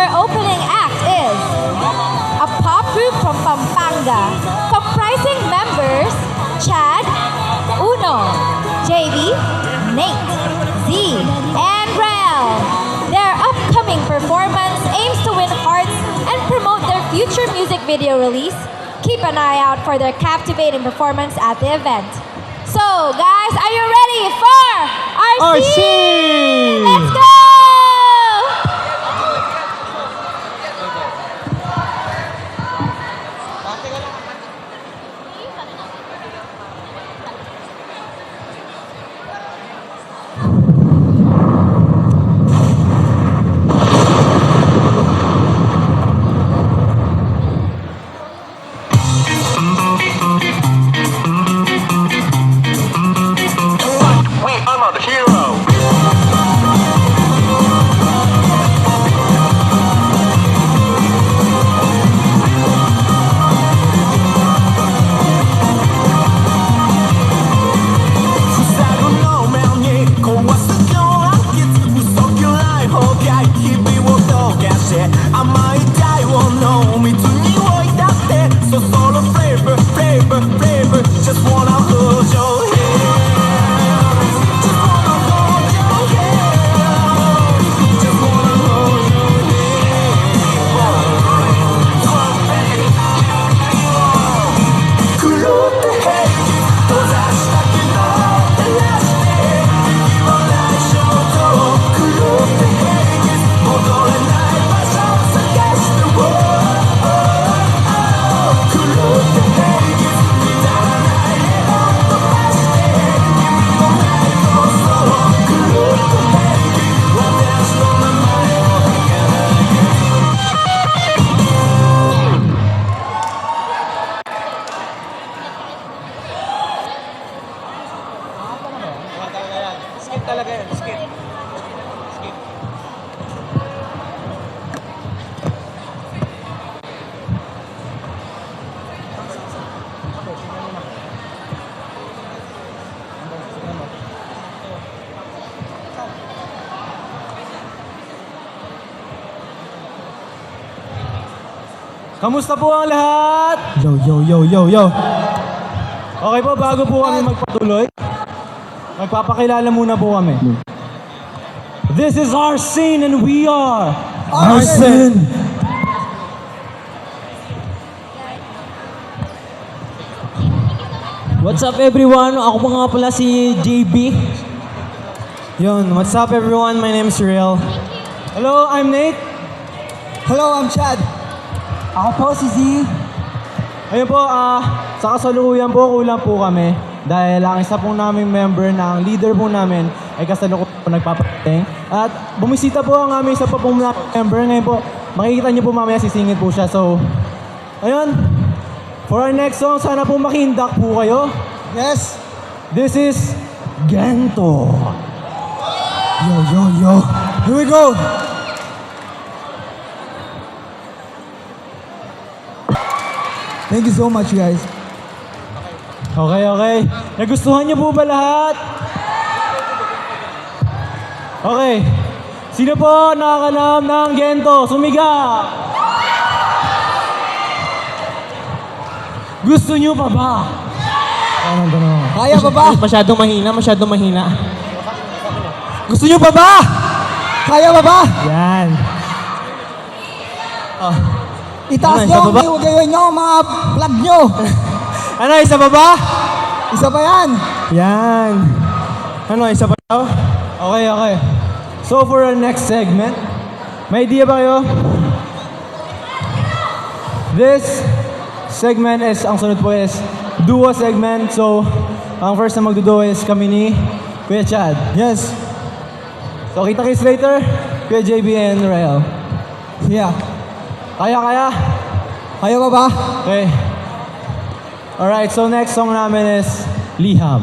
Our opening act is a pop group from Pampanga comprising members Chad, Uno, JB, Nate, Z, and Rel. Their upcoming performance aims to win hearts and promote their future music video release. Keep an eye out for their captivating performance at the event. So, guys, are you ready for RC? Let's go! Kamusta po ang lahat? Yo. Okay po, bago po kami magpatuloy, magpapakilala muna po kami. This is our scene and we are Arsen! What's up everyone? Ako pa nga pala si JB. Yun, what's up everyone? My name is Real. Hello, I'm Nate. Hello, I'm Chad. Ako po si Z. Ayun po, sa kasalukuyan po, kulang po kami. Dahil ang isa po naming member na ang leader po namin ay kasalukuyan po nagpapating. At bumisita po ang aming isa pa pong member. Ngayon po, makikita niyo po mamaya sisingit po siya. So, ayun. For our next song, sana po makihindak po kayo. Yes. This is Gento. Yo. Here we go. Thank you so much, guys. Okay. Nagustuhan niyo po ba lahat? Okay. Sino po nakakalam ng Gento? Sumiga! Gusto niyo pa ba? Ganun. Kaya pa ba? Masyadong mahina. Gusto niyo pa ba? Kaya pa ba? Yan. Itaas Ano, nyo isa pa ba? ang gawin nyo, mga vlog nyo. Ano, isa pa ba? Isa pa yan. Yan. Ano, isa pa daw? Okay. So for our next segment, may idea ba kayo? This segment is, ang sunod po is duo segment. So, ang first na magduduo is kami ni Kuya Chad. Yes. So, kita-kits later, Kuya JB and Rael. Yeah. Kaya? Kaya pa ba? Okay. Alright, so next song namin is Liham.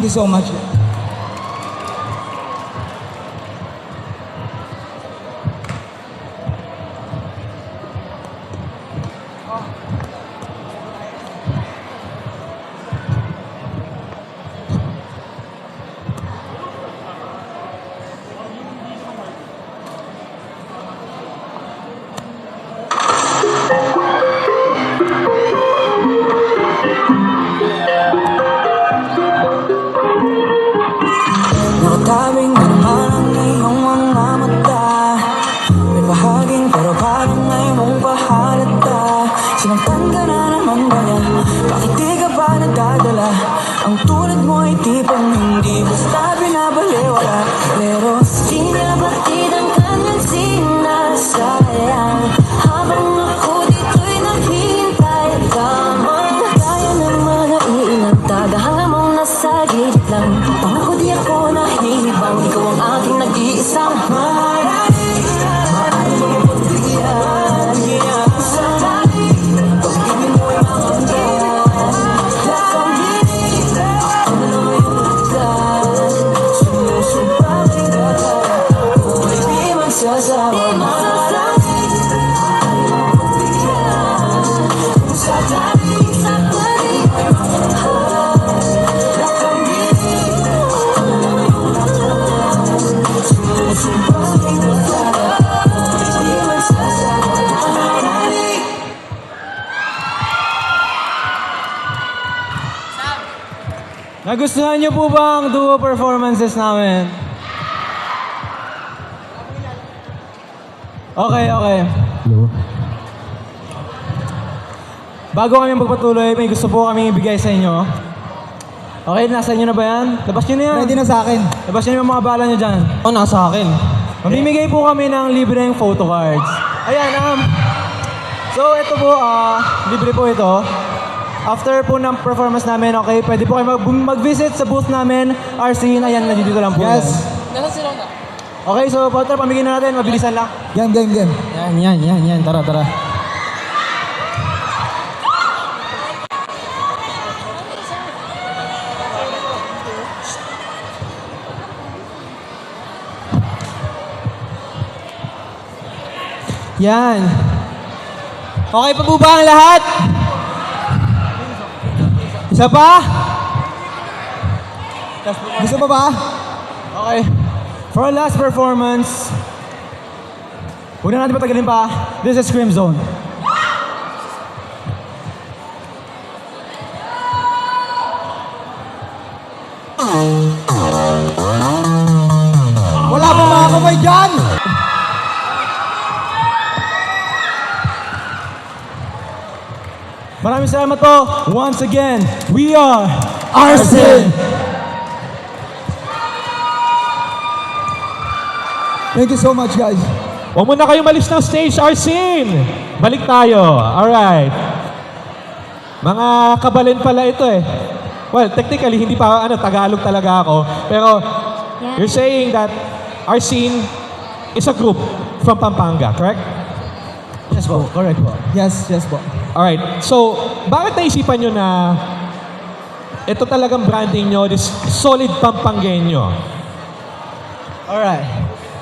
you so much. Nakatabing na naman ang iyong mga mata. May bahaging pero parang ngayon mong pahalata. Sinaktan ka na naman ba niya? Bakit di ka ba nagdadala? Ang tulad mo ay tipong hindi basta binabaliwala. Pero di nila batid ang kanyang sinasayang. Habang ako dito'y naghihintay lamang. Kaya naman na iilang tagahanga mong nasa gilid lang. Pangako di ako nahihibang. Ikaw ang aking nag-iisang maraming mong pagbigyan. Sa taling pag-ibig mo'y makamdan. Lakang binig, ako na ngayong nagdan. Sumusumpang ikaw, ako'y di magsasawa. Maraming mong pagbigyan. Sa taling mo'y makamdan. Lakang binig, ako na ngayong nagdan. Sumusumpang ikaw, ako'y di magsasawa. Maraming Nagustuhan niyo po ba ang duo performances namin? Okay. Bago kami magpatuloy, may gusto po kami ibigay sa inyo. Okay, nasa inyo na ba yan? Labas niyo na yan. Ready na sa akin. Labas niyo yung mga bala niyo dyan. Oh, nasa akin. Mamimigay po kami ng libreng photo cards. Ayan, so ito po, libre po ito. After po ng performance namin, okay, pwede po kayo mag-visit sa booth namin, RC, ayan, nandito lang po. Yes. Yan. Okay, so Potter, pamigay na natin, mabilisan lang. Game. Yan. Tara. Yan. Okay pa po ba ang lahat? Isa pa? Gusto mo ba? Okay. For our last performance, huwag na natin patagalin pa. This is Scream Zone. Wala pa mga kamay dyan! Maraming salamat po. Once again, we are Arsen! Thank you so much, guys. Huwag muna kayo malis ng stage, Arsin! Balik tayo. Alright. Mga kabalin pala ito eh. Well, technically, hindi pa Tagalog talaga ako. Pero, Yeah. you're saying that Arsin is a group from Pampanga, correct? Yes po, correct po. Yes po. Alright. So, bakit naisipan nyo na ito talagang branding nyo, this solid Pampangueño? Alright.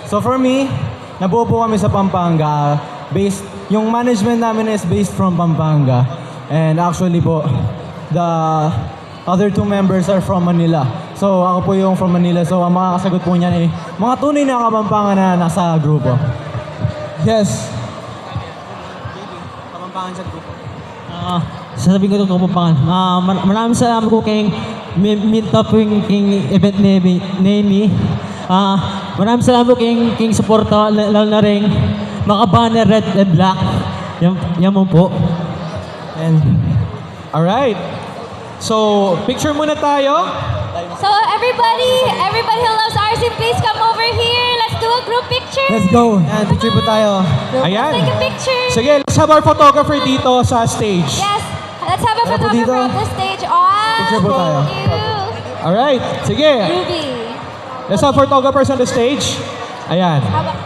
So for me, nabuo po kami sa Pampanga. Yung management namin is based from Pampanga. And actually po, the other two members are from Manila. So ako po yung from Manila. So ang mga kasagot po niyan ay mga tunay na Kapampangan na nasa grupo. Yes. Sasabihin ko ito kapapangan. Maraming salamat po kayong minta po yung event name. Maraming salamat po kayong suporta, lalo na rin mga banner red and black. Yan mo po. And Alright. So, picture muna tayo. So everybody who loves Arsin, please come over here. Let's do a group picture. Let's go. yan, picture po tayo. Ayan. Take a picture. Sige, let's have our photographer dito sa stage. Yes. Let's have a Tara po photographer dito. on the stage. Oh, Picture po tayo. thank you. Alright. Sige. Ruby. Let's have photographers on the stage. Ayan. How about...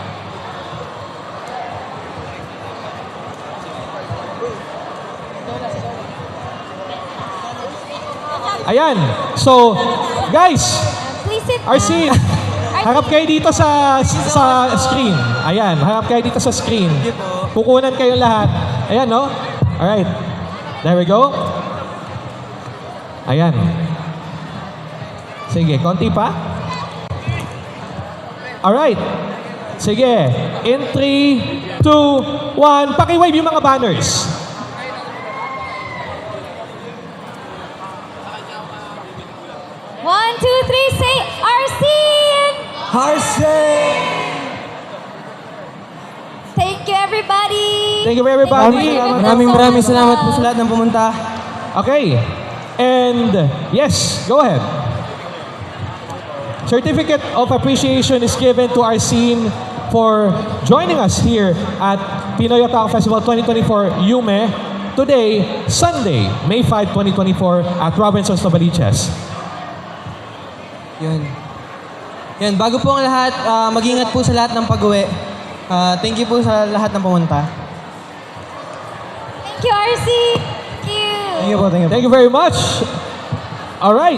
Ayan. So, guys, Please sit RC, down. harap kayo dito sa screen. Ayan, harap kayo dito sa screen. Kukunan kayo lahat. Ayan, no? Alright. There we go. Ayan. Sige, konti pa. Alright. Sige. In 3, 2, 1. Paki-wave yung mga banners. One, two, three, say Arsin! Harsey! Thank you, everybody! Thank you, everybody. Maraming salamat po sa lahat ng pumunta. Okay. And yes, go ahead. Certificate of appreciation is given to our scene for joining us here at Pinoy Otaku Festival 2024 Yume today, Sunday, May 5, 2024 at Robinson's Novaliches. Yan, bago po ang lahat, mag-ingat po sa lahat ng pag-uwi. Thank you po sa lahat ng pumunta. Thank you, RC! Thank you! Thank you po, thank you po. Thank you very much. All right.